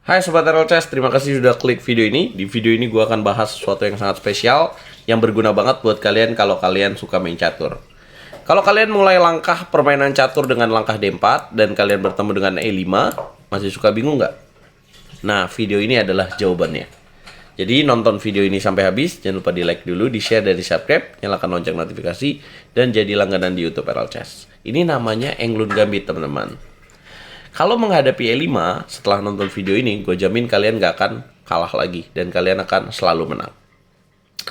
Hai Sobat RLCS, terima kasih sudah klik video ini. Di video ini gue akan bahas sesuatu yang sangat spesial, yang berguna banget buat kalian kalau kalian suka main catur. Kalau kalian mulai langkah permainan catur dengan langkah D4, dan kalian bertemu dengan E5, masih suka bingung nggak? Nah, video ini adalah jawabannya. Jadi nonton video ini sampai habis, jangan lupa di like dulu, di share dan di subscribe, nyalakan lonceng notifikasi, dan jadi langganan di YouTube RLCS. Ini namanya Englund Gambit, teman-teman. Kalau menghadapi E5, setelah nonton video ini, gue jamin kalian gak akan kalah lagi. Dan kalian akan selalu menang.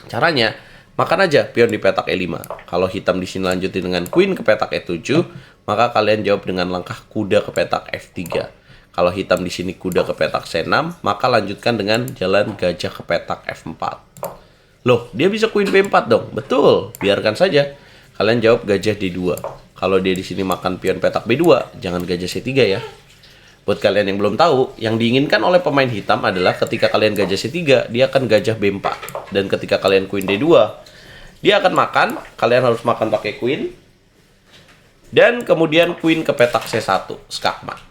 Caranya, makan aja pion di petak E5. Kalau hitam di sini lanjutin dengan queen ke petak E7, maka kalian jawab dengan langkah kuda ke petak F3. Kalau hitam di sini kuda ke petak C6, maka lanjutkan dengan jalan gajah ke petak F4. Loh, dia bisa queen B4 dong? Betul, biarkan saja. Kalian jawab gajah D2. Kalau dia di sini makan pion petak B2, jangan gajah C3 ya. Buat kalian yang belum tahu, yang diinginkan oleh pemain hitam adalah ketika kalian gajah C3, dia akan gajah B4. Dan ketika kalian queen D2, dia akan makan, kalian harus makan pakai queen. Dan kemudian queen ke petak C1, skakmat.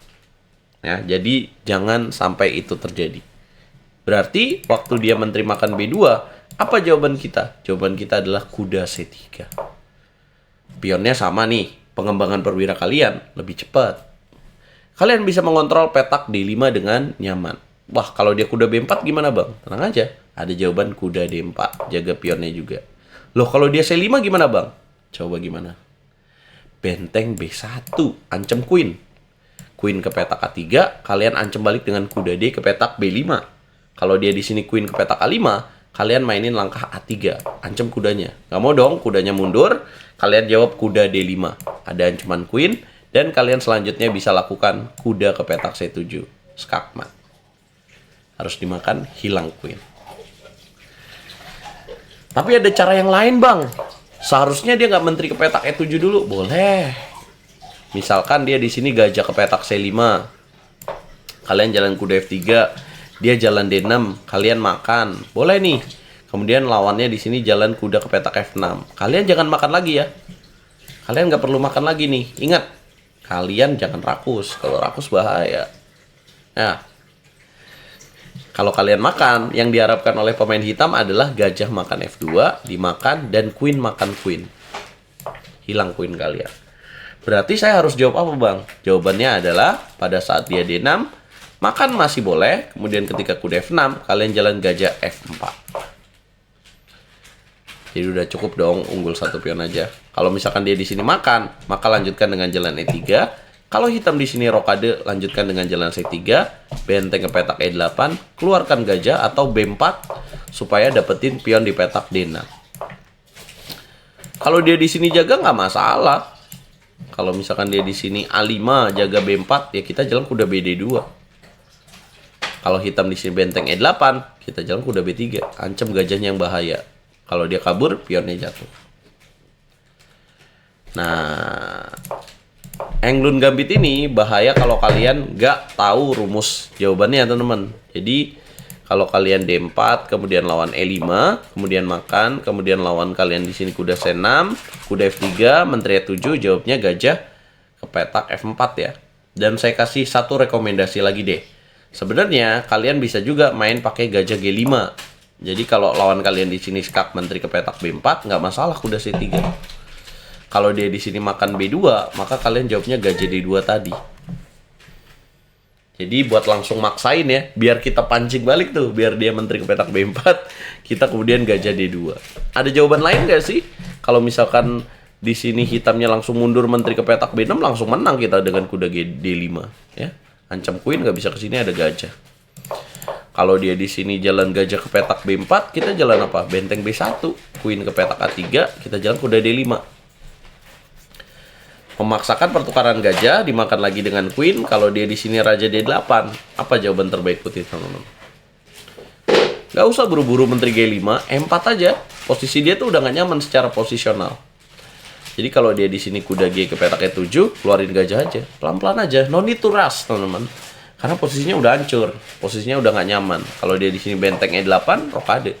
Ya, jadi jangan sampai itu terjadi. Berarti waktu dia menteri makan B2, apa jawaban kita? Jawaban kita adalah kuda C3. Pionnya sama nih, pengembangan perwira kalian lebih cepat. Kalian bisa mengontrol petak D5 dengan nyaman. Wah, kalau dia kuda B4 gimana bang? Tenang aja, ada jawaban kuda D4, jaga pionnya juga. Loh, kalau dia C5 gimana bang? Coba gimana? Benteng B1, ancam queen. Queen ke petak A3, kalian ancam balik dengan kuda D ke petak B5. Kalau dia di sini queen ke petak A5, kalian mainin langkah A3, ancam kudanya. Gak mau dong kudanya mundur, kalian jawab kuda D5. Ada ancaman queen, dan kalian selanjutnya bisa lakukan kuda ke petak C7, skakmat. Harus dimakan, hilang queen. Tapi ada cara yang lain bang. Seharusnya dia nggak menteri ke petak E7 dulu, boleh. Misalkan dia di sini gajah ke petak C5, kalian jalan kuda F3, dia jalan D6, kalian makan, boleh nih. Kemudian lawannya di sini jalan kuda ke petak F6. Kalian jangan makan lagi ya. Kalian nggak perlu makan lagi nih. Ingat, kalian jangan rakus. Kalau rakus bahaya. Nah, kalau kalian makan, yang diharapkan oleh pemain hitam adalah gajah makan F2, dimakan, dan queen makan queen. Hilang queen kalian. Berarti saya harus jawab apa bang? Jawabannya adalah pada saat dia D6, makan masih boleh, kemudian ketika kuda F6, kalian jalan gajah F4. Jadi udah cukup dong, unggul satu pion aja. Kalau misalkan dia di sini makan, maka lanjutkan dengan jalan E3. Kalau hitam di sini rokade, lanjutkan dengan jalan C3, benteng ke petak E8, keluarkan gajah atau B4 supaya dapetin pion di petak D6. Kalau dia di sini jaga nggak masalah. Kalau misalkan dia di sini A5 jaga B4, ya kita jalan kuda BD2. Kalau hitam di sini benteng E8, kita jalan kuda B3. Ancam gajahnya yang bahaya. Kalau dia kabur, pionnya jatuh. Nah, Englund Gambit ini bahaya kalau kalian nggak tahu rumus jawabannya, teman-teman. Jadi, kalau kalian D4, kemudian lawan E5, kemudian makan, kemudian lawan kalian di sini kuda C6, kuda F3, menteri E7, jawabnya gajah ke petak F4 ya. Dan saya kasih satu rekomendasi lagi deh. Sebenarnya kalian bisa juga main pakai gajah G5. Jadi kalau lawan kalian di sini skak menteri ke petak B4, nggak masalah kuda C3. Kalau dia di sini makan B2, maka kalian jawabnya gajah D2 tadi. Jadi buat langsung maksain ya, biar kita pancing balik tuh, biar dia menteri ke petak B4, kita kemudian gajah D2. Ada jawaban lain nggak sih? Kalau misalkan di sini hitamnya langsung mundur menteri ke petak B6, langsung menang kita dengan kuda D5 ya. Ancam queen nggak bisa ke sini, ada gajah. Kalau dia di sini jalan gajah ke petak B4, kita jalan apa? Benteng B1, queen ke petak A3, kita jalan kuda D5. Memaksakan pertukaran gajah, dimakan lagi dengan queen. Kalau dia di sini raja D8, apa jawaban terbaik putih, teman-teman? Gak usah buru-buru menteri G5, E4 aja. Posisi dia tuh udah gak nyaman secara posisional. Jadi kalau dia di sini kuda G ke petak E7, keluarin gajah aja, pelan-pelan aja, no need to rush, teman-teman. Karena posisinya udah hancur, posisinya udah nggak nyaman. Kalau dia di sini benteng E8, rokade.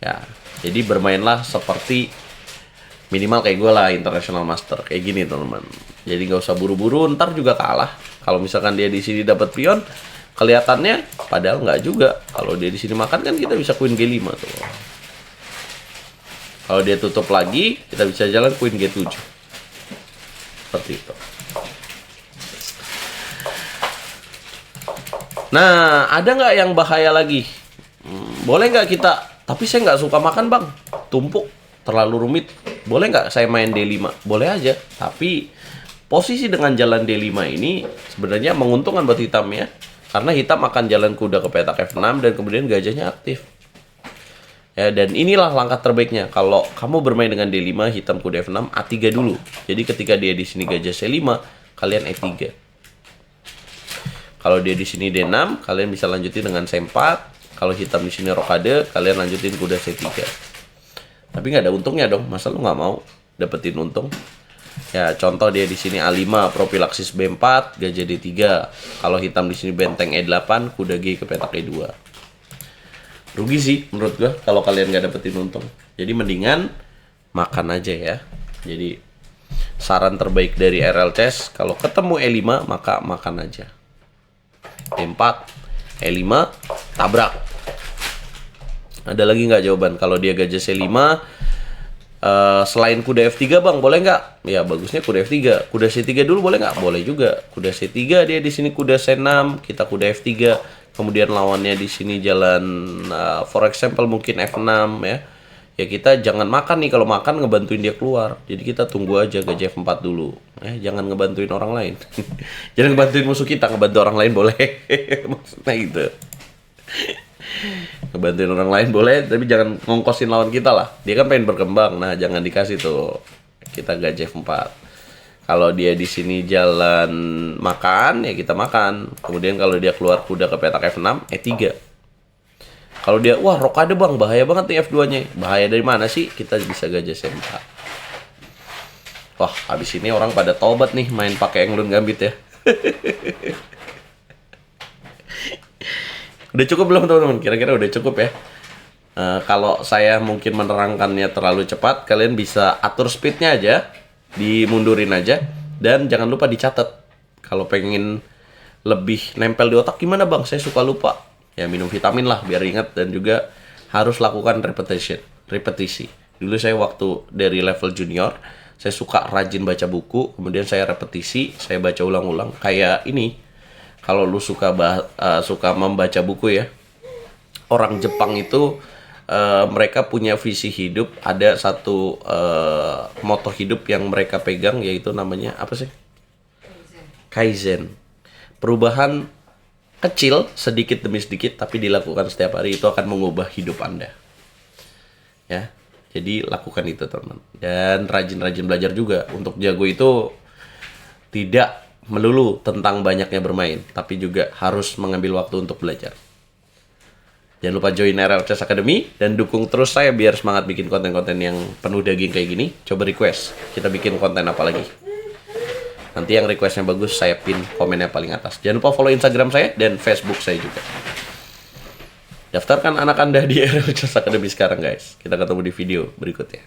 Ya, jadi bermainlah seperti minimal kayak gue lah, international master kayak gini teman-teman. Jadi nggak usah buru-buru, ntar juga kalah. Kalau misalkan dia di sini dapat pion, kelihatannya, padahal nggak juga. Kalau dia di sini makan kan kita bisa queen G5 tuh. Kalau dia tutup lagi, kita bisa jalan queen G7. Seperti itu. Nah, ada nggak yang bahaya lagi? Boleh nggak kita, tapi saya nggak suka makan bang, tumpuk, terlalu rumit. Boleh nggak saya main D5? Boleh aja, tapi posisi dengan jalan D5 ini sebenarnya menguntungkan buat hitam ya. Karena hitam akan jalan kuda ke petak F6 dan kemudian gajahnya aktif. Ya, dan inilah langkah terbaiknya. Kalau kamu bermain dengan D5, hitam kuda F6, A3 dulu. Jadi ketika dia di sini gajah C5, kalian E3. Kalau dia di sini D6, kalian bisa lanjutin dengan C4. Kalau hitam di sini rokade, kalian lanjutin kuda C3. Tapi nggak ada untungnya dong. Masa lu nggak mau dapetin untung? Ya, contoh dia di sini A5, profilaksis B4, gajah D3. Kalau hitam di sini benteng E8, kuda G ke petak E2. Rugi sih menurut gua kalau kalian nggak dapetin untung. Jadi mendingan makan aja ya. Jadi saran terbaik dari RL Chess, kalau ketemu E5 maka makan aja. E4, E5, tabrak. Ada lagi nggak jawaban? Kalau dia gajah C5, selain kuda F3 bang, boleh nggak? Ya bagusnya kuda F3. Kuda C3 dulu boleh nggak? Boleh juga. Kuda C3 dia di sini kuda C6, kita kuda F3. Kemudian lawannya di sini jalan, for example mungkin F6 ya. Ya kita jangan makan nih, kalau makan ngebantuin dia keluar. Jadi kita tunggu aja gajah F4 dulu. Jangan ngebantuin orang lain. Jangan ngebantuin musuh kita, ngebantu orang lain boleh. Maksudnya gitu. Ngebantuin orang lain boleh, tapi jangan ngongkosin lawan kita lah. Dia kan pengen berkembang, nah jangan dikasih tuh. Kita gajah F4. Kalau dia di sini jalan makan, ya kita makan. Kemudian kalau dia keluar kuda ke petak F6, E3. Kalau dia, wah rokade bang, bahaya banget nih F2-nya. Bahaya dari mana sih? Kita bisa gajah C4. Wah, habis ini orang pada tobat nih main pakai Englund Gambit ya. Udah cukup belum teman-teman? Kira-kira udah cukup ya? Kalau saya mungkin menerangkannya terlalu cepat, kalian bisa atur speednya aja. Dimundurin aja, dan jangan lupa dicatat. Kalau pengen lebih nempel di otak gimana bang? Saya suka lupa. Ya minum vitamin lah biar ingat, dan juga harus lakukan repetisi. Dulu saya waktu dari level junior, saya suka rajin baca buku, kemudian saya repetisi, saya baca ulang-ulang. Kayak ini, kalau lu suka membaca buku ya, orang Jepang itu mereka punya visi hidup, ada satu moto hidup yang mereka pegang, yaitu namanya apa sih? Kaizen. Perubahan kecil sedikit demi sedikit tapi dilakukan setiap hari, itu akan mengubah hidup Anda. Ya. Jadi lakukan itu teman. Dan rajin-rajin belajar juga. Untuk jago itu tidak melulu tentang banyaknya bermain, tapi juga harus mengambil waktu untuk belajar. Jangan lupa join RL Chess Academy dan dukung terus saya biar semangat bikin konten-konten yang penuh daging kayak gini. Coba request, kita bikin konten apa lagi. Nanti yang requestnya bagus, saya pin komennya paling atas. Jangan lupa follow Instagram saya dan Facebook saya juga. Daftarkan anak Anda di RL Chess Academy sekarang guys. Kita ketemu di video berikutnya.